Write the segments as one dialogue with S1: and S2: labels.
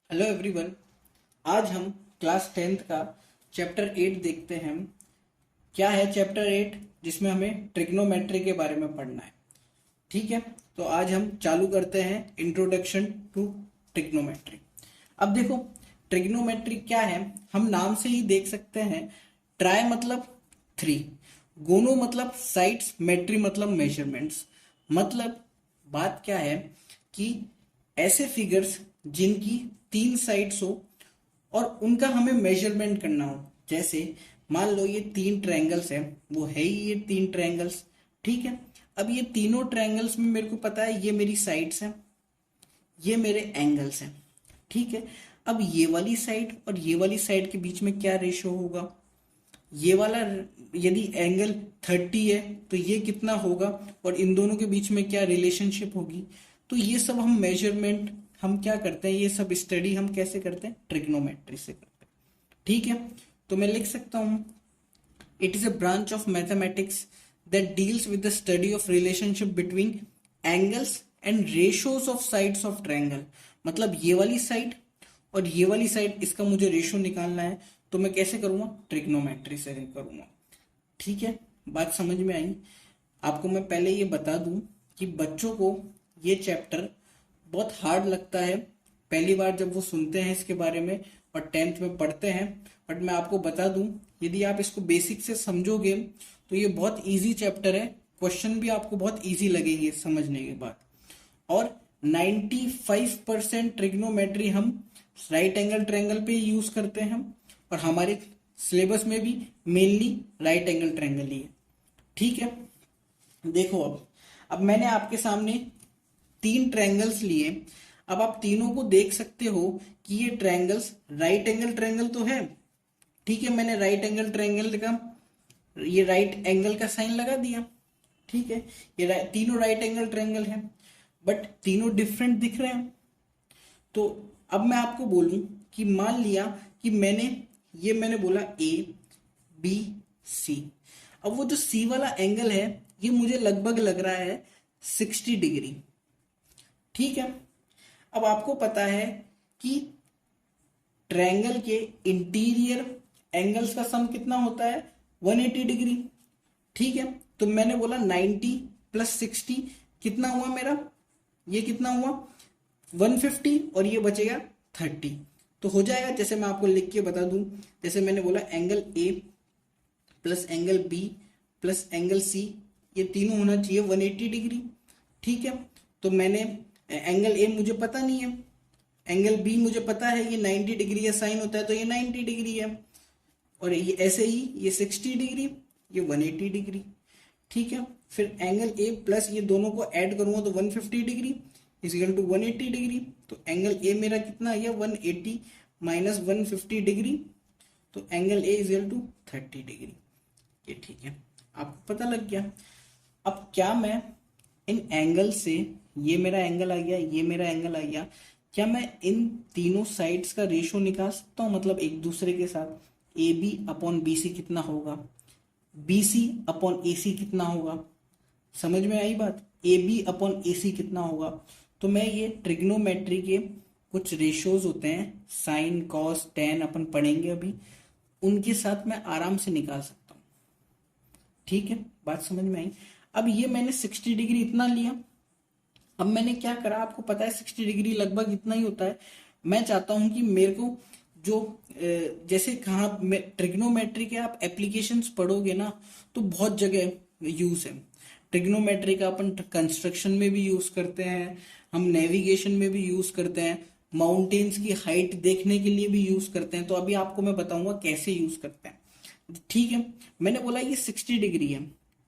S1: Hello everyone. आज हम class 10th का चैप्टर 8 देखते हैं। क्या है चैप्टर 8? जिसमें हमें ट्रिग्नोमेट्री के बारे में पढ़ना है। ठीक है, तो आज हम चालू करते हैं इंट्रोडक्शन टू ट्रिग्नोमेट्री। अब देखो, ट्रिग्नोमेट्री क्या है, हम नाम से ही देख सकते हैं। ट्राई मतलब 3, गोनो मतलब साइड्स, मेट्री मतलब मेजरमेंट्स। मतलब बात क्या है कि ऐसे फिगर्स जिनकी 3 साइड्स हो और उनका हमें मेजरमेंट करना हो। जैसे मान लो ये 3 ट्रायंगल्स है, वो है ही ये 3 ट्रायंगल्स। ठीक है, अब ये तीनों ट्रायंगल्स में मेरे को पता है ये मेरी साइड्स हैं, ये मेरे एंगल्स हैं। ठीक है, अब ये वाली साइड और ये वाली साइड के बीच में क्या रेशो होगा, ये वाला, यदि एंगल 30 है तो ये कितना होगा और इन दोनों के बीच में क्या रिलेशनशिप होगी। तो ये सब हम मेजरमेंट हम क्या करते हैं, ये सब स्टडी हम कैसे करते हैं, ट्रिग्नोमेट्री से करते हैं। ठीक है, तो मैं लिख सकता हूं, it is a branch of mathematics that deals with the study of relationship between angles and ratios of sides of triangle. मतलब ये वाली साइड और ये वाली साइड, इसका मुझे रेशो निकालना है, तो मैं कैसे करूंगा, ट्रिग्नोमेट्री से करूंगा। ठीक है, बात समझ में आई। आपको मैं पहले ये बता दूं कि बच्चों को ये चैप्टर बहुत हार्ड लगता है पहली बार जब वो सुनते हैं इसके बारे में और 10th में पढ़ते हैं। बट मैं आपको बता दूं, यदि आप इसको बेसिक से समझोगे तो ये बहुत इजी चैप्टर है। क्वेश्चन भी आपको बहुत इजी लगेंगे समझने के बाद। और 95% ट्रिग्नोमेट्री हम राइट एंगल ट्रायंगल पे यूज करते हैं और हमारे सिलेबस में भी मेनली राइट एंगल ट्रायंगल ही है। ठीक है, देखो अब मैंने आपके सामने 3 ट्रायंगल्स लिए। अब आप तीनों को देख सकते हो कि ये ट्रायंगल्स राइट एंगल ट्रायंगल तो है। ठीक है, मैंने राइट एंगल ट्रायंगल का ये राइट एंगल का साइन लगा दिया। ठीक है, ये तीनों राइट एंगल ट्रायंगल है, बट तीनों डिफरेंट दिख रहे हैं। तो अब मैं आपको बोलूं कि मान लिया कि मैंने बोला ए बी सी। अब वो जो सी वाला एंगल है, ये मुझे लगभग लग रहा है 60 डिग्री। ठीक है, अब आपको पता है कि ट्रायंगल के इंटीरियर एंगल्स का सम कितना होता है, 180 डिग्री। ठीक है, तो मैंने बोला 90 प्लस 60 कितना हुआ मेरा, ये कितना हुआ 150 और ये बचेगा 30। तो हो जाएगा, जैसे मैं आपको लिख के बता दूं, जैसे मैंने बोला angle A plus angle B plus angle C, ये तीनों होना चाहिए 180 डिग्री। ठीक है, तो मैंने एंगल ए मुझे पता नहीं है, एंगल बी मुझे पता है ये 90 डिग्री का साइन होता है, तो ये 90 डिग्री है। और ये ऐसे ही ये 60 डिग्री, ये 180 डिग्री। ठीक है, फिर एंगल ए प्लस ये दोनों को ऐड करूंगा तो 150 डिग्री इजिकल टू 180 डिग्री। तो एंगल ए मेरा कितना आ गया, 180 माइनस 150 डिग्री, तो angle A equal to 30 degree. ये ठीक है, आपको पता लग गया। अब क्या मैं इन एंगल से, ये मेरा एंगल आ गया, ये मेरा एंगल आ गया, क्या मैं इन तीनों साइड्स का रेशो निकाल सकता हूँ, मतलब एक दूसरे के साथ A B upon B C कितना होगा, बी सी अपॉन ए सी कितना होगा। समझ में आई बात, ए बी अपॉन ए सी कितना होगा। तो मैं ये ट्रिग्नोमेट्री के कुछ रेशोज होते हैं, साइन कॉस टेन अपन पढ़ेंगे अभी, उनके साथ मैं आराम से निकाल सकता हूँ। ठीक है, बात समझ में आई। अब ये मैंने 60 डिग्री इतना लिया। अब मैंने क्या करा, आपको पता है 60 डिग्री लगभग इतना ही होता है। मैं चाहता हूं कि मेरे को जो जैसे कहाँ ट्रिग्नोमेट्री के आप एप्लीकेशंस पढ़ोगे ना, तो बहुत जगह यूज है ट्रिग्नोमेट्री का। अपन कंस्ट्रक्शन में भी यूज करते हैं, हम नेविगेशन में भी यूज करते हैं, माउंटेन्स की हाइट देखने के लिए भी यूज करते हैं। तो अभी आपको मैं बताऊंगा कैसे यूज करते हैं। ठीक है, मैंने बोला ये 60 डिग्री है,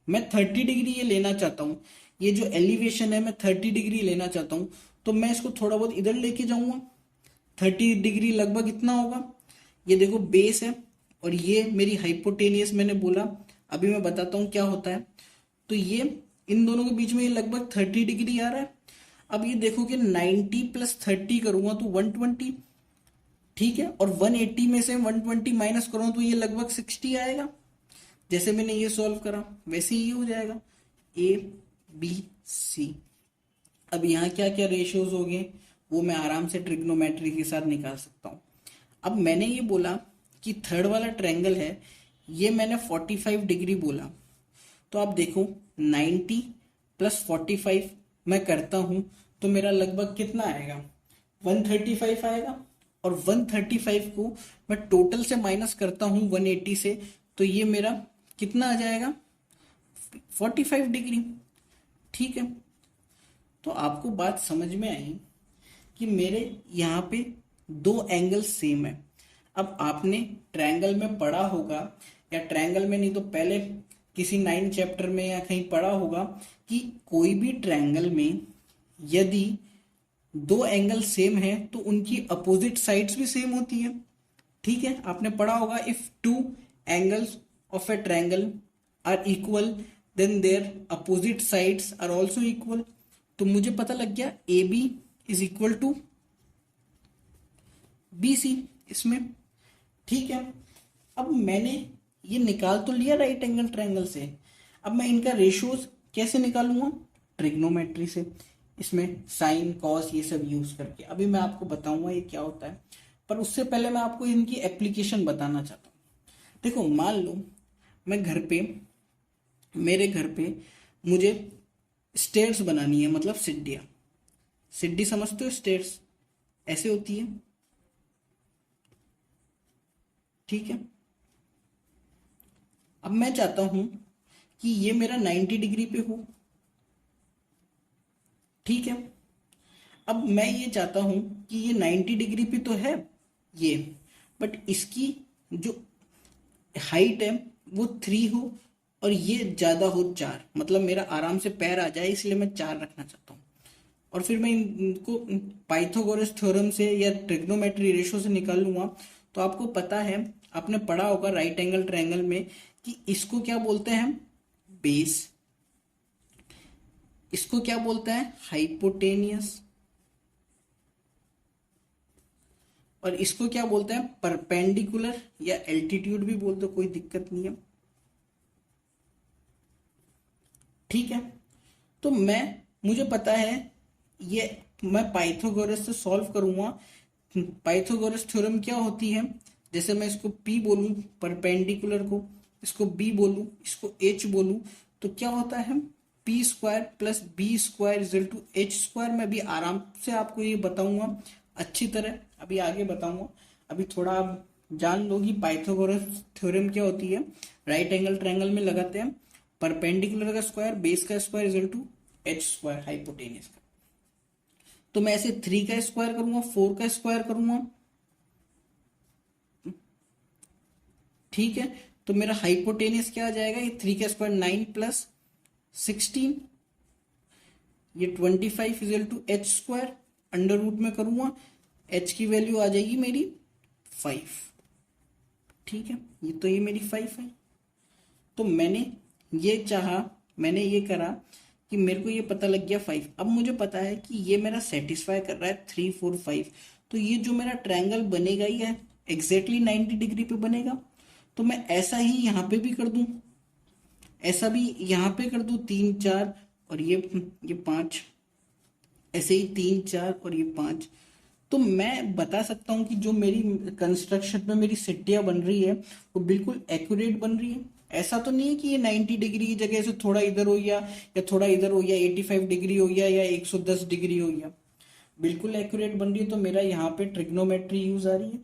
S1: मैं 30 डिग्री ये लेना चाहता हूँ, ये जो एलिवेशन है मैं 30 डिग्री लेना चाहता हूँ। तो मैं इसको थोड़ा बहुत इधर लेके जाऊंगा, 30 डिग्री लगभग इतना होगा। ये देखो बेस है और ये मेरी हाइपोटेनियस मैंने बोला, अभी मैं बताता हूँ क्या होता है। तो ये इन दोनों के बीच में ये लगभग 30 डिग्री आ रहा है। अब ये देखो कि 90 प्लस 30 करूंगा तो 120। ठीक है, और 180 में से 120 माइनस करूँ तो ये लगभग 60 आएगा। जैसे मैंने ये सॉल्व करा वैसे ही हो जाएगा, ए बी सी। अब यहाँ क्या क्या रेशियोज हो गए, वो मैं आराम से ट्रिग्नोमेट्री के साथ निकाल सकता हूँ। अब मैंने ये बोला कि थर्ड वाला ट्रायंगल है, ये मैंने 45 डिग्री बोला, तो आप देखो 90 प्लस 45 मैं करता हूँ तो मेरा लगभग कितना आएगा, 135 आएगा। और 135 को मैं टोटल से माइनस करता हूँ 180 से, तो ये मेरा कितना आ जाएगा, 45 डिग्री। ठीक है, तो आपको बात समझ में आई कि मेरे यहाँ पे दो एंगल सेम है। अब आपने ट्रायंगल में पढ़ा होगा, या ट्रायंगल में नहीं तो पहले किसी 9 चैप्टर में या कहीं पढ़ा होगा कि कोई भी ट्रायंगल में यदि दो एंगल सेम है तो उनकी अपोजिट साइड्स भी सेम होती है। ठीक है, आपने पढ़ा होगा, if two angles of a triangle are equal then their opposite sides are also equal. तो मुझे पता लग गया A B is equal to B C इसमें। ठीक है, अब मैंने ये निकाल तो लिया राइट एंगल ट्रायंगल से, अब मैं इनका रेशियोज कैसे निकालूंगा, ट्रिग्नोमेट्री से, इसमें साइन कॉस ये सब यूज करके। अभी मैं आपको बताऊंगा ये क्या होता है, पर उससे पहले मैं आपको इनकी एप्लीकेशन बताना चाहता हूँ। देखो, मान लो मैं घर पे, मेरे घर पे मुझे स्टेयर्स बनानी है, मतलब सीढ़ियाँ। सीढ़ी समझते हो, स्टेयर्स ऐसे होती है। ठीक है, अब मैं चाहता हूं कि ये मेरा 90 डिग्री पे हो। ठीक है, अब मैं ये चाहता हूं कि ये 90 डिग्री पे तो है ये, बट इसकी जो हाइट है वो 3 हो और ये ज्यादा हो 4, मतलब मेरा आराम से पैर आ जाए, इसलिए मैं 4 रखना चाहता हूँ। और फिर मैं इनको पाइथागोरस थ्योरम से या ट्रिग्नोमेट्री रेशियो से निकाल लूंगा। तो आपको पता है, आपने पढ़ा होगा राइट एंगल ट्रायंगल में कि इसको क्या बोलते हैं, बेस, इसको क्या बोलते हैं, हाइपोटेनियस, और इसको क्या बोलते हैं, परपेंडिकुलर, या एल्टीट्यूड भी बोलते, कोई दिक्कत नहीं है। ठीक है, तो मुझे पता है ये, मैं पाइथागोरस से सॉल्व करूंगा। पाइथागोरस थ्योरम क्या होती है, जैसे मैं इसको P बोलूं परपेंडिकुलर को, इसको B बोलूं, इसको H बोलूं, तो क्या होता है, P square plus B square equal to H square. मैं भी आराम से आपको ये बताऊंगा अच्छी तरह, अभी आगे बताऊंगा। अभी थोड़ा आप जान लो कि पाइथागोरस थ्योरम क्या होती है। राइट एंगल ट्रायंगल में लगाते हैं परपेंडिकुलर का स्क्वायर, बेस का square equal to H square hypotenuse का। तो मैं ऐसे 3 का स्क्वायर करूंगा, 4 का स्क्वायर करूंगा। ठीक है, तो मेरा हाइपोटेनियस क्या आ जाएगा, ये 3 का स्क्वायर 9 प्लस 16, ये 25 equal to H square, under root में करूंगा, एच की वैल्यू आ जाएगी मेरी 5। ठीक है, ये मेरी 5 है। तो मैंने ये चाहा, मैंने ये करा कि मेरे को ये पता लग गया 5। अब मुझे पता है कि ये मेरा सेटिस्फाई कर रहा है 3 4 5, तो ये जो मेरा ट्रायंगल बनेगा ये एग्जैक्टली 90 डिग्री पे बनेगा। तो मैं ऐसा ही यहाँ पे भी कर दूं, ऐसा भी यहाँ पे कर दूं, 3 4 और ये 5, ऐसे ही 3 4 और ये 5। तो मैं बता सकता हूँ कि जो मेरी कंस्ट्रक्शन में मेरी सीढ़ियाँ बन रही है वो बिल्कुल एक्यूरेट बन रही है। ऐसा तो नहीं है कि ये 90 डिग्री की जगह से थोड़ा इधर हो गया या थोड़ा इधर हो गया, 85 डिग्री हो गया या 110 डिग्री हो गया, बिल्कुल एक्यूरेट बन रही है। तो मेरा यहाँ पे ट्रिग्नोमेट्री यूज आ रही है।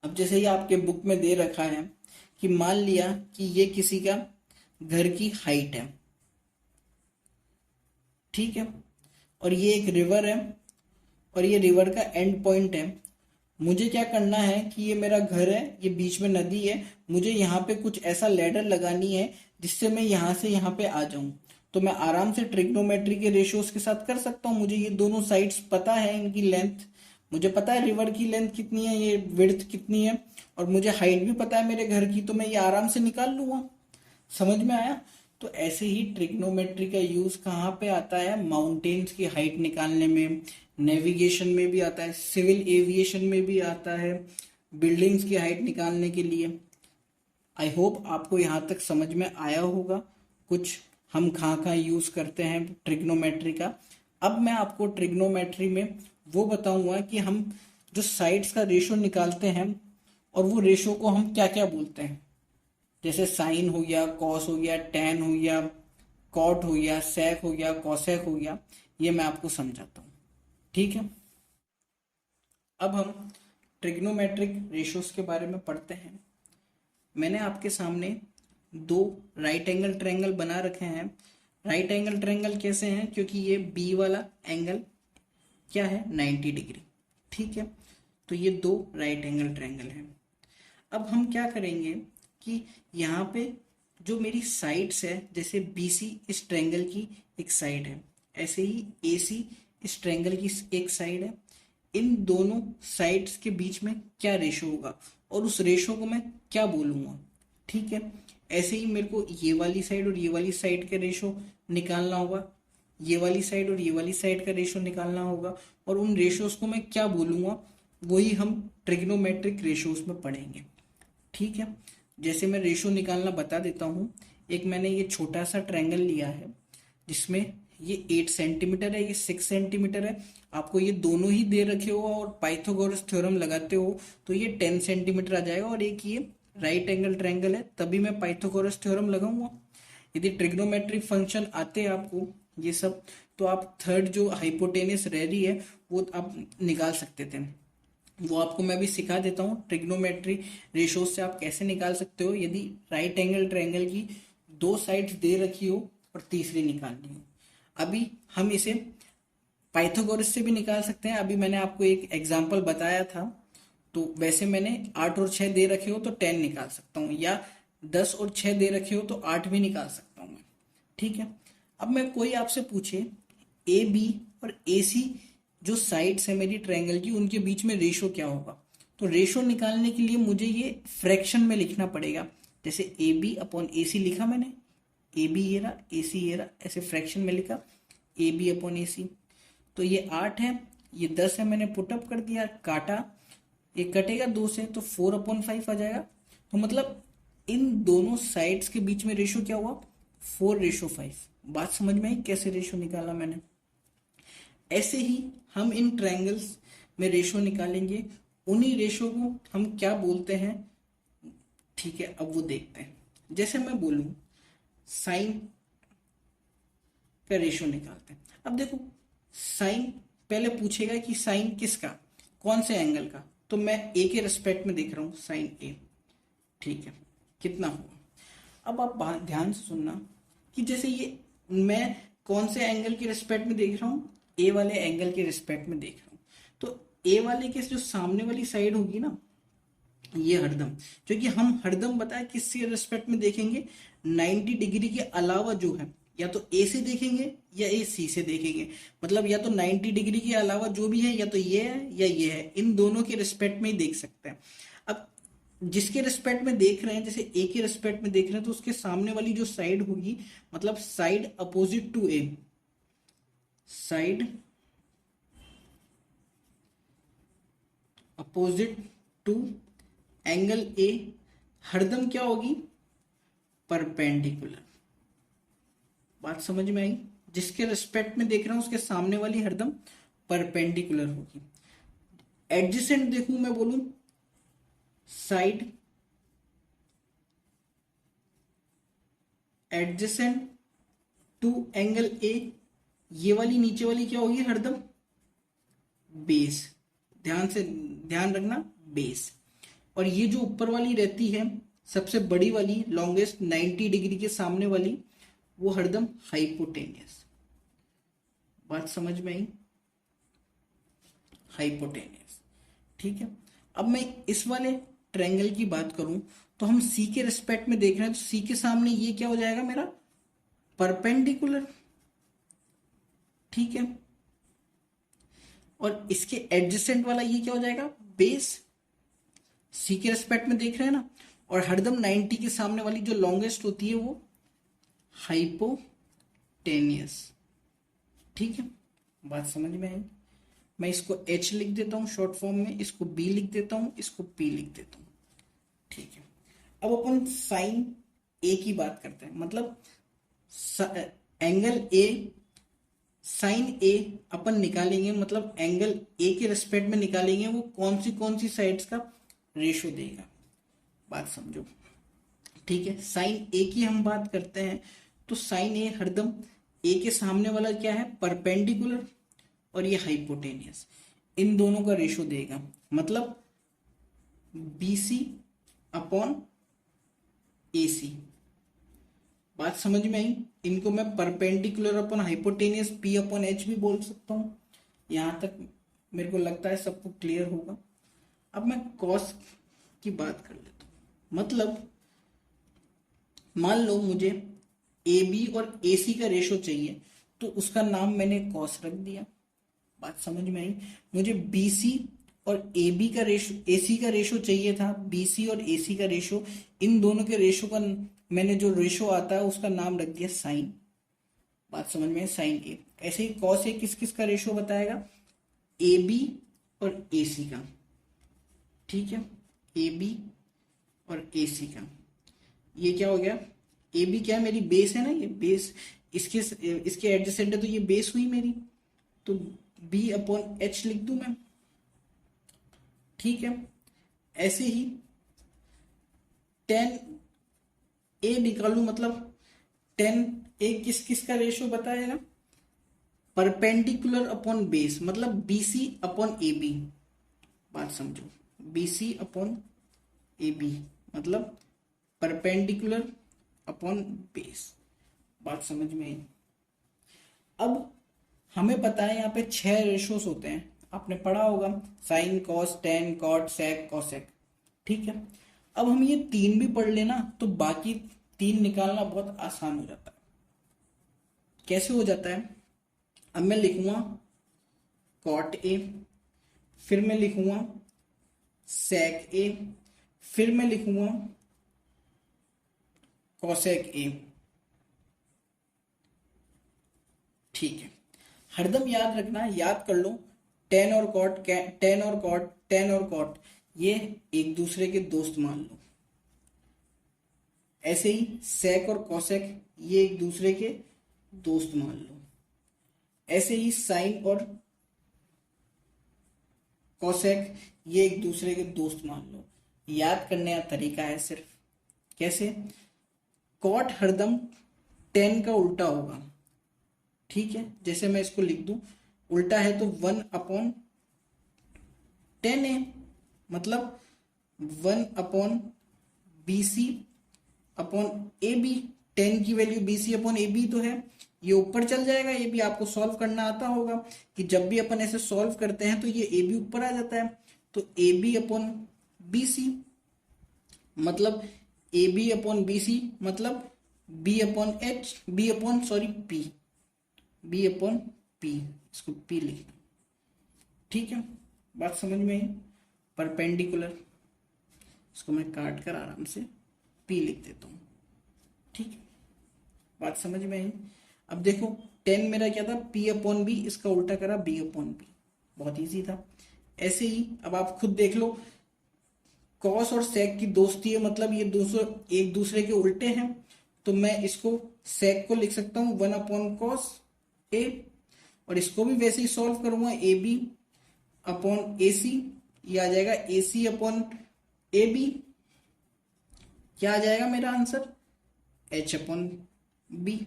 S1: अब जैसे ही आपके बुक में दे रखा है कि मान लिया कि ये किसी का घर की हाइट है, ठीक है, और ये एक रिवर है और ये रिवर का एंड पॉइंट है। मुझे क्या करना है कि ये मेरा घर है, ये बीच में नदी है, मुझे यहाँ पे कुछ ऐसा लैडर लगानी है जिससे मैं यहाँ से यहाँ पे आ जाऊं। तो मैं आराम से ट्रिग्नोमेट्री के रेशियोज के साथ कर सकता हूँ। मुझे ये दोनों साइड्स पता है, इनकी लेंथ मुझे पता है, रिवर की लेंथ कितनी है, ये विड्थ कितनी है, और मुझे हाइट भी पता है मेरे घर की, तो मैं ये आराम से निकाल लूंगा। समझ में आया? तो ऐसे ही ट्रिग्नोमेट्री का यूज कहाँ पे आता है, माउंटेन्स की हाइट निकालने में, नेविगेशन में भी आता है, सिविल एविएशन में भी आता है, बिल्डिंग्स की हाइट निकालने के लिए। आई होप आपको यहाँ तक समझ में आया होगा कुछ हम कहाँ कहाँ यूज करते हैं ट्रिग्नोमेट्री का। अब मैं आपको ट्रिग्नोमेट्री में वो बताऊंगा कि हम जो साइड्स का रेशो निकालते हैं और वो रेशो को हम क्या क्या बोलते हैं, जैसे साइन हो गया, कॉस हो गया, टैन हो गया, कॉट हो गया, सेक हो गया, कॉसेक हो गया, ये मैं आपको समझाता हूँ। ठीक है, अब हम ट्रिग्नोमेट्रिक रेशोस के बारे में पढ़ते हैं। मैंने आपके सामने दो राइट एंगल ट्रायंगल बना रखे हैं। राइट एंगल ट्रायंगल कैसे हैं, क्योंकि ये बी वाला एंगल क्या है, 90 डिग्री। ठीक है, तो ये दो राइट एंगल ट्रायंगल हैं। अब हम क्या करेंगे कि यहाँ पे जो मेरी साइड्स है, जैसे BC इस ट्रायंगल की एक साइड है, ऐसे ही AC इस ट्रायंगल की एक साइड है। इन दोनों साइड्स के बीच में क्या रेशो होगा और उस रेशो को मैं क्या बोलूँगा। ठीक है, ऐसे ही मेरे को ये वाली साइड और ये वाली साइड का रेशो निकालना होगा, ये वाली साइड और ये वाली साइड का रेशो निकालना होगा, और उन रेशोस को मैं क्या बोलूँगा वही हम ट्रिग्नोमेट्रिक रेशोस में पढ़ेंगे। ठीक है, जैसे मैं रेशो निकालना बता देता हूँ। एक मैंने ये छोटा सा ट्रायंगल लिया है जिसमें ये 8 सेंटीमीटर है, ये 6 सेंटीमीटर है। आपको ये दोनों ही दे रखे हो और पाइथागोरस थ्योरम लगाते हो तो ये 10 सेंटीमीटर आ जाएगा, और एक ये राइट एंगल ट्रायंगल है, तभी मैं पाइथागोरस थ्योरम लगाऊंगा। यदि ट्रिग्नोमेट्रिक फंक्शन आते हैं आपको ये सब, तो आप थर्ड जो हाइपोटेनस रह रही है वो आप निकाल सकते थे। वो आपको मैं भी सिखा देता हूँ, ट्रिग्नोमेट्री रेशोज से आप कैसे निकाल सकते हो यदि राइट एंगल ट्रायंगल की दो साइड्स दे रखी हो और तीसरी निकालनी हो। अभी हम इसे पाइथागोरस से भी निकाल सकते हैं। अभी मैंने आपको एक एग्जांपल बताया था, तो वैसे मैंने 8 और 6 दे रखे हो तो 10 निकाल सकता हूँ, या 10 और 6 दे रखे हो तो 8 भी निकाल सकता हूँ मैं। ठीक है, अब मैं कोई आपसे पूछे AB और AC जो साइड्स है मेरी ट्रायंगल की, उनके बीच में रेशो क्या होगा, तो रेशो निकालने के लिए मुझे ये फ्रैक्शन में लिखना पड़ेगा। जैसे AB अपॉन AC लिखा मैंने, AB ये रहा, AC ये रहा, ऐसे फ्रैक्शन में लिखा AB अपॉन AC। तो ये 8 है, ये 10 है, मैंने पुटअप कर दिया, काटा, ये कटेगा 2 से तो 4/5 आ जाएगा। तो मतलब इन दोनों साइड्स के बीच में रेशो क्या हुआ, 4:5। बात समझ में आई कैसे रेशो निकाला मैंने। ऐसे ही हम इन ट्रायंगल्स में रेशो निकालेंगे, उन्हीं रेशो को हम क्या बोलते हैं। ठीक है, अब वो देखते हैं। जैसे मैं बोलूं साइन का रेशो निकालते हैं। अब देखो साइन पहले पूछेगा कि साइन किसका, कौन से एंगल का, तो मैं ए के रिस्पेक्ट में देख रहा हूं साइन ए। ठीक है, कितना हुआ। अब आप ध्यान से सुनना कि जैसे ये मैं कौन से एंगल के रिस्पेक्ट में देख रहा हूँ, ए वाले एंगल के रिस्पेक्ट में देख रहा हूँ। तो ए वाले के जो सामने वाली साइड होगी ना, ये हरदम, क्योंकि हम हरदम बताए किसके रिस्पेक्ट में देखेंगे, 90 डिग्री के अलावा जो है, या तो ए से देखेंगे या ए सी से देखेंगे। मतलब या तो 90 डिग्री के अलावा जो भी है, या तो ये है या ये है, इन दोनों के रिस्पेक्ट में ही देख सकते हैं। अब जिसके रिस्पेक्ट में देख रहे हैं, जैसे ए के रिस्पेक्ट में देख रहे हैं, तो उसके सामने वाली जो साइड होगी, मतलब side opposite to A, side opposite to angle A हरदम क्या होगी, परपेंडिकुलर। बात समझ में आई, जिसके रिस्पेक्ट में देख रहा हूं उसके सामने वाली हरदम परपेंडिकुलर होगी। एडजेसेंट देखूं मैं बोलूं side adjacent to angle A, ये वाली नीचे वाली क्या होगी हरदम, बेस। ध्यान से ध्यान रखना, बेस। और ये जो ऊपर वाली रहती है सबसे बड़ी वाली लॉन्गेस्ट 90 डिग्री के सामने वाली, वो हरदम हाइपोटेनियस। बात समझ में आई, हाइपोटेनियस। ठीक है, अब मैं इस वाले ट्रायंगल की बात करूं तो हम सी के रिस्पेक्ट में देख रहे हैं, तो सी के सामने ये क्या हो जाएगा मेरा, परपेंडिकुलर। ठीक है, और इसके एडजेसेंट वाला ये क्या हो जाएगा, बेस। सी के रिस्पेक्ट में देख रहे हैं ना, और हरदम 90 के सामने वाली जो लॉन्गेस्ट होती है वो हाइपोटेनियस। ठीक है, बात समझ में आई। मैं इसको H लिख देता हूं शॉर्ट फॉर्म में, इसको B लिख देता हूं, इसको P लिख देता हूं। ठीक है, अब अपन साइन ए की बात करते हैं। मतलब एंगल ए साइन ए अपन निकालेंगे, मतलब एंगल ए के रिस्पेक्ट में निकालेंगे, वो कौन सी साइड्स का रेशो देगा, बात समझो। ठीक है, साइन ए की हम बात करते हैं तो साइन ए हरदम ए के सामने वाला क्या है, परपेंडिकुलर, और ये हाइपोटेनियस, इन दोनों का रेशो देगा, मतलब BC अपॉन AC। बात समझ में आई? इनको मैं perpendicular upon hypotenuse P upon H भी बोल सकता हूँ। यहां तक मेरे को लगता है सबको क्लियर होगा। अब मैं कॉस की बात कर लेता हूँ, मतलब मान लो मुझे AB और AC का रेशो चाहिए, तो उसका नाम मैंने कॉस रख दिया। बात समझ में आई? मुझे BC और AB का रेशो, AC का रेशो चाहिए था, BC और AC का रेशो, इन दोनों के रेशो का मैंने जो रेशो आता है उसका नाम रख दिया साइन। बात समझ में? साइन ए। ऐसे ही कॉस ए किस किस का रेशो बताएगा, AB और AC का। ठीक है, AB और AC का। ये क्या हो गया, AB क्या है, मेरी बेस है ना, ये बेस, इसके इसके एडजेसेंट है तो ये बेस हुई मेरी, तो B अपॉन H लिख दूं मैं। ठीक है, ऐसे ही टेन ए निकालू, मतलब टेन ए किस किस का रेशो बताएगा, परपेंडिकुलर अपॉन बेस, मतलब BC अपॉन AB। बात समझो, BC अपॉन AB मतलब परपेंडिकुलर अपॉन बेस। बात समझ में आई? अब हमें पता है यहाँ पे 6 रेशोस होते हैं, आपने पढ़ा होगा, साइन, कॉस, टेन, कॉट, सेक, कॉसेक। ठीक है, अब हम ये 3 भी पढ़ लेना तो बाकी 3 निकालना बहुत आसान हो जाता है। कैसे हो जाता है, अब मैं लिखूंगा कॉट ए, फिर मैं लिखूंगा सेक ए, फिर मैं लिखूंगा कॉसेक ए। ठीक है, हरदम याद रखना, याद कर लो, टेन और कॉट, टेन और कॉट, टेन और कॉट, ये एक दूसरे के दोस्त मान लो। ऐसे ही सेक और कॉसेक, ये एक दूसरे के दोस्त मान लो। ऐसे ही साइन और कॉसेक, ये एक दूसरे के दोस्त मान लो। याद करने का तरीका है सिर्फ, कैसे, कॉट हरदम टेन का उल्टा होगा। ठीक है, जैसे मैं इसको लिख दूं, उल्टा है तो 1 अपॉन 10 है, मतलब 1 अपॉन BC अपॉन AB। 10 की वैल्यू BC अपॉन AB तो है, ये ऊपर चल जाएगा। ये भी आपको सॉल्व करना आता होगा कि जब भी अपन ऐसे सॉल्व करते हैं तो ये AB ऊपर आ जाता है, तो AB अपॉन BC मतलब AB अपॉन BC मतलब B upon H, B upon sorry P, B upon P, इसको P लिख दो। ठीक है, बात समझ में आई? परपेंडिकुलर, इसको मैं काट कर आराम से P लिख देता हूँ। ठीक है, बात समझ में आई? अब देखो 10 मेरा क्या था, P अपॉन बी, इसका उल्टा करा B अपॉन बी, बहुत इजी था। ऐसे ही अब आप खुद देख लो, कॉस और सेक की दोस्ती है, मतलब ये दोनों एक दूसरे के उल्टे हैं, तो मैं इसको सेक को लिख सकता हूँ 1 अपॉन कॉस ए, और इसको भी वैसे ही सॉल्व करूंगा, AB अपॉन AC, ये आ जाएगा AC अपॉन AB। क्या आ जाएगा मेरा आंसर, H अपॉन B,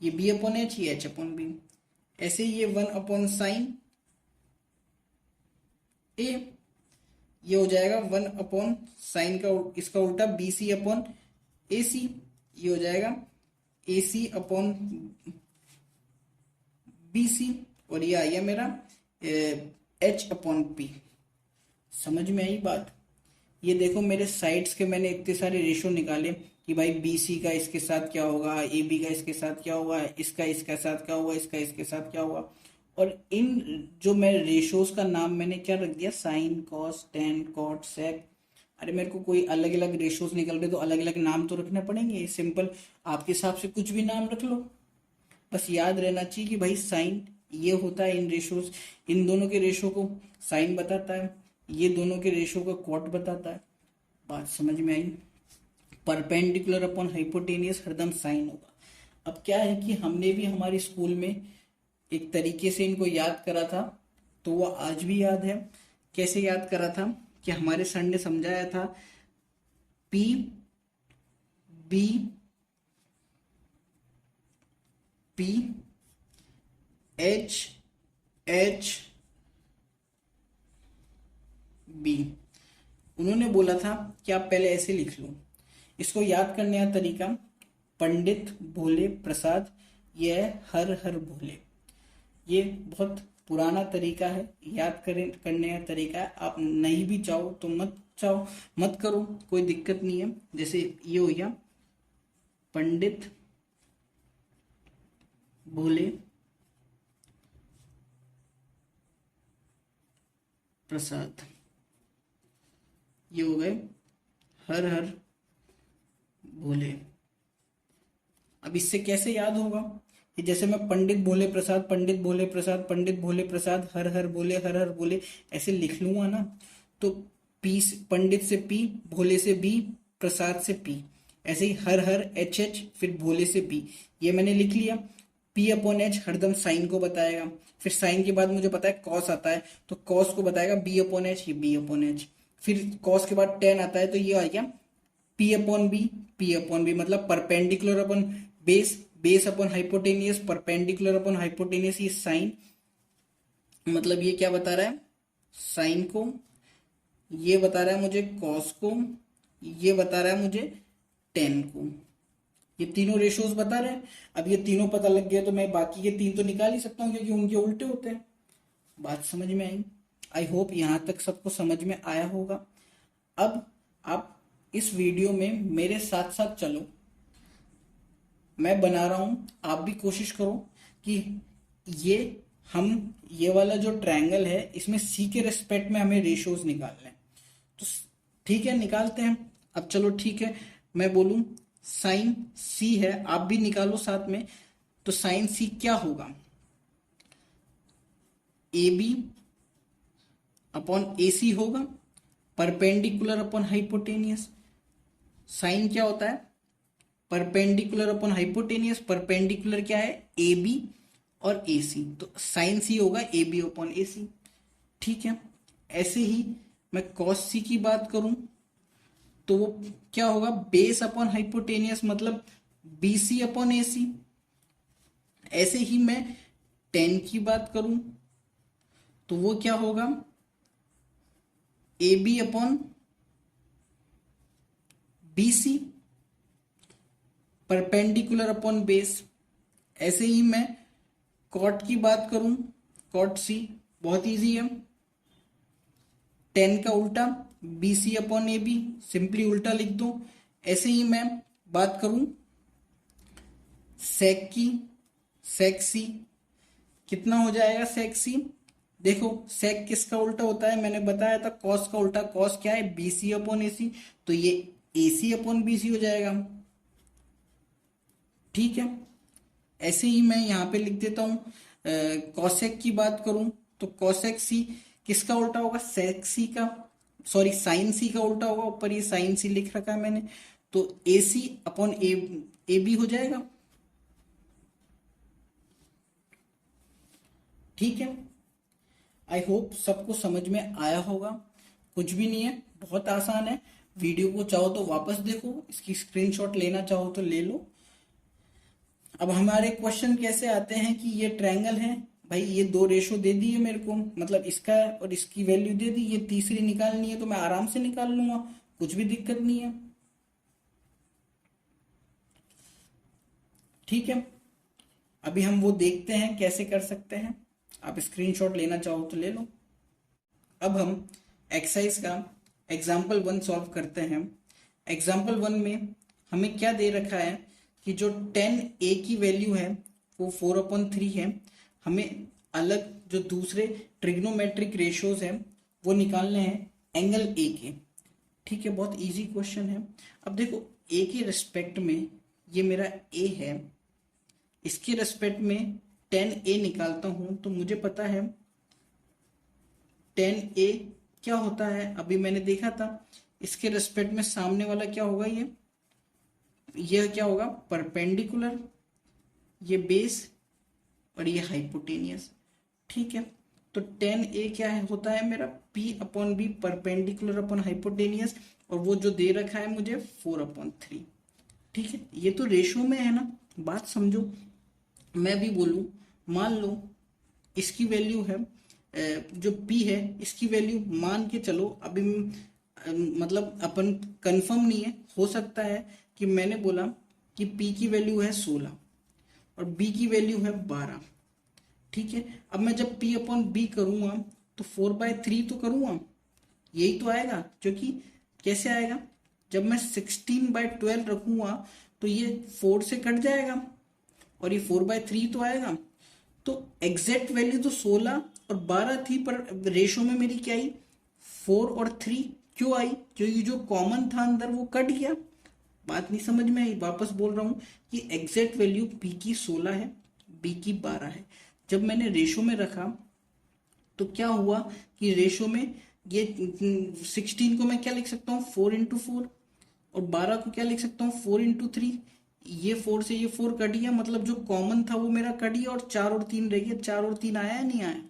S1: ये B अपॉन H, ये H अपॉन B। ऐसे ही ये 1 अपॉन साइन A, ये हो जाएगा 1 अपॉन साइन का इसका उल्टा BC अपॉन AC, ये हो जाएगा AC अपॉन BC, और ये आ गया मेरा H अपॉन P। समझ में आई बात? ये देखो मेरे साइड्स के मैंने इतने सारे रेशो निकाले कि भाई BC का इसके साथ क्या होगा, AB का इसके साथ क्या होगा, इसका इसके साथ क्या होगा, इसका इसके साथ क्या होगा, और इन जो मैं रेशोज का नाम मैंने क्या रख दिया, साइन, कॉस, टेन, कॉट, सेक। अरे मेरे को कोई अलग अलग रेशोज निकल रहे तो अलग अलग नाम तो रखने पड़ेंगे, सिंपल आपके हिसाब से कुछ भी नाम रख लो। बस याद रहना चाहिए कि भाई साइन ये होता है, इन रेशोज, इन दोनों के रेशो को साइन बताता है, ये दोनों के रेशो को कॉट बताता है। बात समझ में आई? परपेंडिकुलर अपॉन हाइपोटेनियस हरदम साइन होगा। अब क्या है कि हमने भी हमारे स्कूल में एक तरीके से इनको याद करा था, तो वो आज भी याद है। कैसे याद करा था कि हमारे सर ने समझाया था, P B P H H B. उन्होंने बोला था कि आप पहले ऐसे लिख लो। इसको याद करने का तरीका, पंडित भोले प्रसाद, यह हर हर भोले। ये बहुत पुराना तरीका है, याद करें करने का तरीका है। आप नहीं भी चाहो तो मत करो, कोई दिक्कत नहीं है। जैसे ये हो गया, पंडित भोले प्रसाद, ये हो गए हर हर भोले। अब इससे कैसे याद होगा कि जैसे मैं पंडित भोले प्रसाद, पंडित भोले प्रसाद, पंडित भोले प्रसाद, हर हर बोले, हर हर बोले, ऐसे लिख लूंगा ना, तो पी, पंडित से पी, भोले से बी, प्रसाद से पी, ऐसे ही हर हर एच एच, फिर भोले से बी, ये मैंने लिख लिया। पी अपॉन एच हरदम साइन को बताएगा, फिर साइन के बाद मुझे पता है कॉस आता है, तो कॉस को बताएगा बी अपॉन एच, ये बी अपॉन एच। फिर कॉस के बाद टेन आता है, तो ये आ गया p upon b, p upon b मतलब perpendicular upon base, base upon hypotenuse, perpendicular upon hypotenuse, ये साइन, मतलब ये क्या बता रहा है, साइन को, ये बता रहा है मुझे कॉस को, ये बता रहा है मुझे टेन को। ये तीनों रेशियोज बता रहे हैं। अब ये तीनों पता लग गया तो मैं बाकी के तीन तो निकाल ही सकता हूँ, क्योंकि उनके उल्टे होते हैं। बात समझ में आई? आई होप यहां तक सबको समझ में आया होगा। अब आप इस वीडियो में मेरे साथ साथ चलो, मैं बना रहा हूं, आप भी कोशिश करो कि ये वाला जो ट्रायंगल है, इसमें सी के रिस्पेक्ट में हमें रेशियोज निकालने हैं। तो ठीक है, निकालते हैं। अब चलो ठीक है, मैं बोलूं साइन सी है, आप भी निकालो साथ में। तो साइन सी क्या होगा, ए बी अपॉन ए सी होगा, परपेंडिकुलर अपॉन हाइपोटेनियस। साइन क्या होता है, परपेंडिकुलर अपॉन हाइपोटेनियस। परपेंडिकुलर क्या है, ए बी और ए सी, तो साइन सी होगा ए बी अपॉन ए सी। ठीक है, ऐसे ही मैं कॉस सी की बात करूं तो वो क्या होगा, बेस अपॉन हाइपोटेनियस मतलब बी सी अपॉन ए सी। ऐसे ही मैं टेन की बात करूं तो वो क्या होगा, A B upon B C, perpendicular upon base. ऐसे ही मैं कॉट की बात करूं, कॉट सी बहुत इजी है, टेन का उल्टा B C upon A B, simply उल्टा लिख दो। ऐसे ही मैं बात करूं सेक की, सेक सी कितना हो जाएगा, सेक सी, देखो सेक किसका उल्टा होता है, मैंने बताया था कॉस का उल्टा। कॉस क्या है, बी सी अपॉन ए सी, तो ये ए सी अपॉन बी सी हो जाएगा। ठीक है, ऐसे ही मैं यहाँ पे लिख देता हूँ, कॉसेक की बात करूं तो कॉसेक सी किसका उल्टा होगा, सेक सी का, सॉरी साइन सी का उल्टा होगा। ऊपर ये साइन सी लिख रखा है मैंने, तो ए सी अपॉन ए बी हो जाएगा। ठीक है, आई होप सबको समझ में आया होगा। कुछ भी नहीं है, बहुत आसान है। वीडियो को चाहो तो वापस देखो, इसकी स्क्रीनशॉट लेना चाहो तो ले लो। अब हमारे क्वेश्चन कैसे आते हैं कि ये ट्रायंगल है, भाई ये दो रेशो दे दी है मेरे को, मतलब इसका और इसकी वैल्यू दे दी, ये तीसरी निकालनी है तो मैं आराम से निकाल लूंगा, कुछ भी दिक्कत नहीं है। ठीक है, अभी हम वो देखते हैं कैसे कर सकते हैं। आप स्क्रीनशॉट लेना चाहो तो ले लो। अब हम एक्सरसाइज का एग्जाम्पल 1 सॉल्व करते हैं। एग्जाम्पल 1 में हमें क्या दे रखा है कि जो 10a की वैल्यू है वो 4/3 है। हमें अलग जो दूसरे ट्रिग्नोमेट्रिक रेशियोज हैं वो निकालने हैं एंगल ए के। ठीक है, बहुत इजी क्वेश्चन है। अब देखो ए के रिस्पेक्ट में ये मेरा ए है, इसके रिस्पेक्ट में 10a निकालता हूं तो मुझे पता है 10a क्या होता है, अभी मैंने देखा था। इसके रिस्पेक्ट में सामने वाला क्या होगा, ये क्या होगा, परपेंडिकुलर, ये बेस और ये हाइपोटेनियस। ठीक है, तो टेन ए क्या है होता है मेरा, P upon B perpendicular upon hypotenuse, और वो जो दे रखा है मुझे 4/3। ठीक है, ये तो रेशो में है ना, बात समझो। मैं भी बोलूं, मान लो इसकी वैल्यू है जो P है, इसकी वैल्यू मान के चलो अभी मतलब अपन कंफर्म नहीं है, हो सकता है कि मैंने बोला कि P की वैल्यू है 16 और B की वैल्यू है 12। ठीक है, अब मैं जब P अपॉन बी करूंगा तो 4/3 तो करूंगा, यही तो आएगा, क्योंकि कैसे आएगा, जब मैं 16/12 रखूंगा तो ये 4 से कट जाएगा और ये 4/3 तो आएगा। तो एग्जैक्ट वैल्यू तो 16 और 12 थी, पर रेशो में मेरी क्या आई, 4 और 3 क्यों आई, क्योंकि जो कॉमन था अंदर वो कट गया। बात नहीं समझ में आई, वापस बोल रहा हूँ कि एग्जैक्ट वैल्यू P की 16 है, B की 12 है। जब मैंने रेशो में रखा तो क्या हुआ कि रेशो में ये 16 को मैं क्या लिख सकता हूँ, 4/4, और 12 को क्या लिख सकता हूँ, 4/3। ये 4 से ये 4 कट गया, मतलब जो कॉमन था वो मेरा कट गया और 4 और 3 रह गया। 4 और 3 आया या नहीं आया,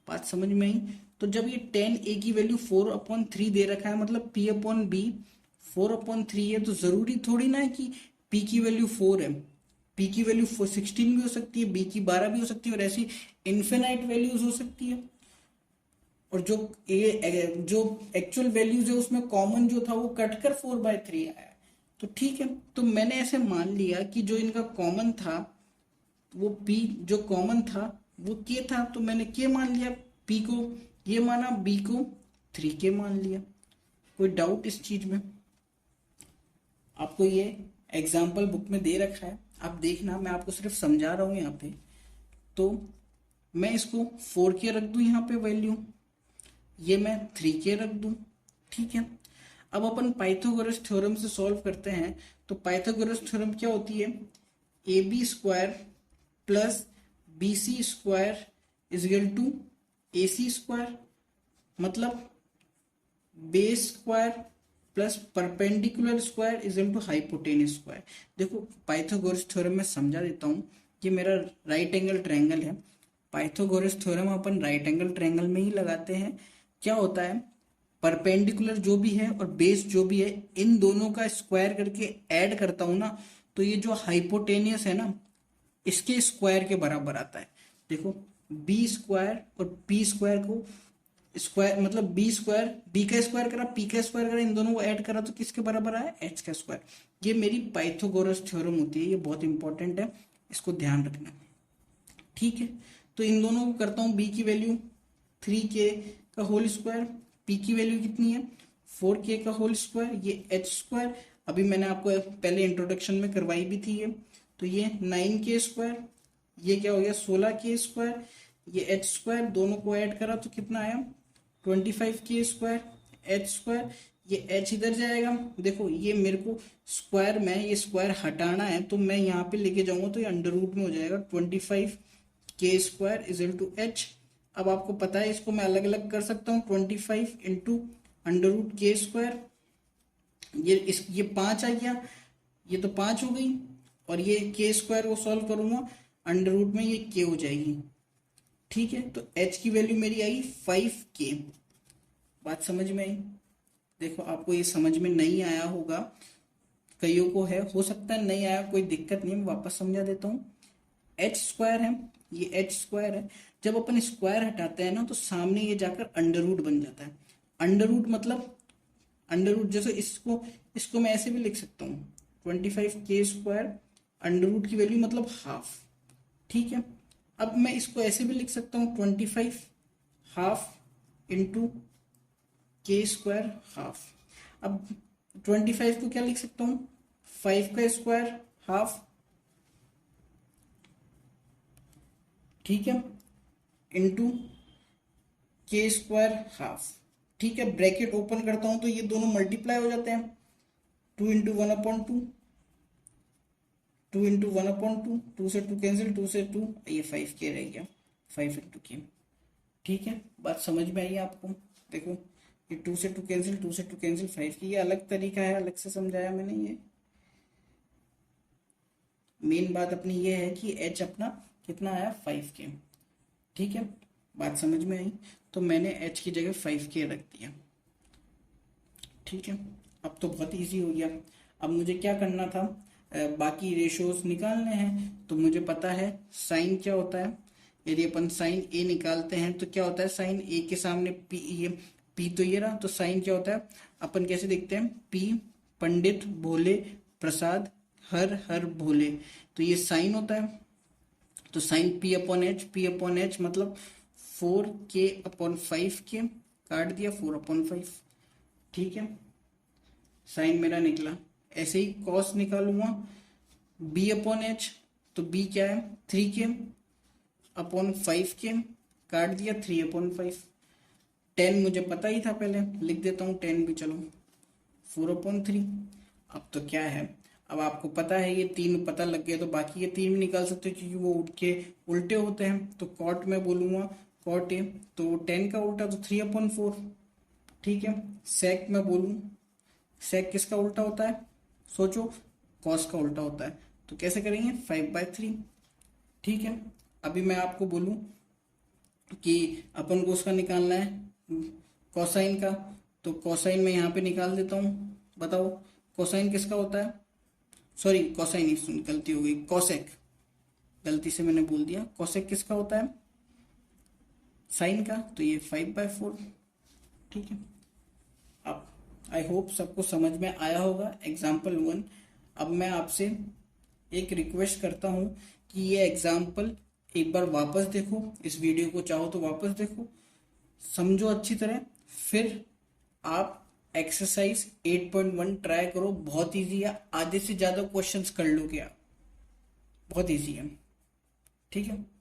S1: बात समझ में आई। तो जब ये 10 ए की वैल्यू 4/3 दे रखा है, मतलब P अपॉन बी 4/3 है, तो जरूरी थोड़ी ना है कि P की वैल्यू 4 है। P की वैल्यू 16 भी हो सकती है, B की 12 भी हो सकती है, और ऐसी इन्फिनाइट वैल्यूज हो सकती है। और जो एक्चुअल वैल्यूज है उसमें कॉमन जो था वो कट कर 4/3 आया है। तो ठीक है, तो मैंने ऐसे मान लिया कि जो इनका कॉमन था वो P, जो कॉमन था वो K था, तो मैंने K मान लिया, P को ये माना, B को 3K मान लिया। कोई डाउट इस चीज में? आपको ये एग्जाम्पल बुक में दे रखा है, आप देखना, मैं आपको सिर्फ समझा रहा हूँ यहाँ पे। तो मैं इसको 4K रख दूं यहाँ पे वैल्यू, ये मैं 3K रख दूं। ठीक है, अब अपन पाइथागोरस थ्योरम से सॉल्व करते हैं। तो पाइथागोरस थ्योरम क्या होती है, AB² plus BC² is equal to AC², मतलब base square plus perpendicular square is equal to hypotenuse square. देखो पाइथागोरस थ्योरम में समझा देता हूँ, ये मेरा राइट एंगल ट्रायंगल है। पाइथागोरस थ्योरम अपन राइट एंगल ट्रायंगल में ही लगाते हैं। क्या होता है, परपेंडिकुलर जो भी है और बेस जो भी है, इन दोनों का स्क्वायर करके ऐड करता हूं ना, तो ये जो हाइपोटेनियस है ना, इसके स्क्वायर के बराबर आता है। देखो B² और P² को स्क्वायर, मतलब B² B का स्क्वायर करा, P का स्क्वायर करा, इन दोनों को ऐड करा तो किसके बराबर आया, H का स्क्वायर। ये मेरी पाइथागोरस थ्योरम होती है, ये बहुत इंपॉर्टेंट है, इसको ध्यान रखना। ठीक है, तो इन दोनों को करता हूँ, B की वैल्यू 3K का होल स्क्वायर, P की वैल्यू कितनी है 4K का होल स्क्वायर, ये H²। अभी मैंने आपको पहले इंट्रोडक्शन में करवाई भी थी ये। तो ये 9K², ये क्या हो गया 16K², ये H², दोनों को ऐड करा तो कितना आया 25K², H²। ये H इधर जाएगा, देखो ये मेरे को स्क्वायर में ये स्क्वायर हटाना है, तो मैं यहाँ पे लेके जाऊंगा तो ये अंडर रूट में हो जाएगा, 25K² is equal to H। अब आपको पता है इसको मैं अलग अलग कर सकता हूँ, 25 इंटू अंडर रूट K², ये 5 आ गया, ये तो 5 हो गई, और ये K² को सॉल्व करूंगा अंडर रूट में, ये K हो जाएगी। ठीक है, तो H की वैल्यू मेरी आई 5K। बात समझ में आई? देखो आपको ये समझ में नहीं आया होगा, कईयों को है, हो सकता है नहीं आया, कोई दिक्कत नहीं, मैं वापस समझा देता हूँ। H² है, ये H² है, जब अपन स्क्वायर हटाते हैं ना तो सामने ये जाकर अंडर रूट बन जाता है। अंडर रूट मतलब अंडर रूट, जैसे इसको इसको मैं ऐसे भी लिख सकता हूँ 25K² अंडर रूट की वैल्यू मतलब हाफ। ठीक है, अब मैं इसको ऐसे भी लिख सकता हूँ 25 हाफ इंटू K² हाफ। अब 25 को क्या लिख सकता हूँ 5 का स्क्वायर हाफ। ठीक है, इंटू K² हाफ। ठीक है, ब्रैकेट ओपन करता हूं तो ये दोनों मल्टीप्लाई हो जाते हैं, 2 इंटू 1/2, 2 इंटू 1/2, 2 से 2 कैंसिल, 2 से 2, ये 5K रह गया, 5 इंटू K। ठीक है, बात समझ में आई आपको? देखो ये 2 से 2 कैंसिल, 2 से 2 कैंसिल, 5K, ये अलग तरीका है, अलग से समझाया मैंने। ये मेन बात अपनी ये है कि H अपना कितना आया 5k। ठीक है, बात समझ में आई। तो मैंने h की जगह 5k रख दिया। ठीक है, अब तो बहुत इजी हो गया। अब मुझे क्या करना था, बाकी रेशोज निकालने हैं। तो मुझे पता है साइन क्या होता है। यदि अपन साइन ए निकालते हैं तो क्या होता है, साइन ए के सामने पी, ये पी तो ये रहा, तो साइन क्या होता है, अपन कैसे देखते हैं, पी पंडित भोले प्रसाद हर हर भोले, तो ये साइन होता है। तो sine P upon H, P upon H मतलब 4k/5k, काट दिया 4/5। ठीक है, साइन मेरा निकला। ऐसे ही कॉस निकालूंगा, बी अपॉन एच, तो बी क्या है 3k/5k, काट दिया 3/5। 10 मुझे पता ही था, पहले लिख देता हूँ 10 भी, चलो 4/3। अब तो क्या है, अब आपको पता है ये 3 पता लग गया, तो बाकी ये 3 भी निकाल सकते हो क्योंकि वो उठ के उल्टे होते हैं। तो कॉट में बोलूंगा कॉट ए, तो 10 का उल्टा तो 3/4। ठीक है, सेक में बोलूं, सेक किसका उल्टा होता है, सोचो, कॉस का उल्टा होता है। तो कैसे करेंगे, 5/3। ठीक है, अभी मैं आपको बोलूं कि अपन को उसका निकालना है कोसाइन का, तो कोसाइन मैं यहाँ पे निकाल देता हूँ। बताओ कोसाइन किसका होता है, सॉरी कोसाइन ही, सुन गलती हो गई, कोसेक, गलती से मैंने बोल दिया। कोसेक किसका होता है, साइन का, तो ये 5/4। ठीक है, अब आई होप सबको समझ में आया होगा एग्जाम्पल 1। अब मैं आपसे एक रिक्वेस्ट करता हूँ कि ये एग्जाम्पल एक बार वापस देखो, इस वीडियो को चाहो तो वापस देखो, समझो अच्छी तरह, फिर आप एक्सरसाइज 8.1 ट्राई करो। बहुत इजी है, आधे से ज्यादा क्वेश्चंस कर लोगे आप, बहुत इजी है। ठीक है।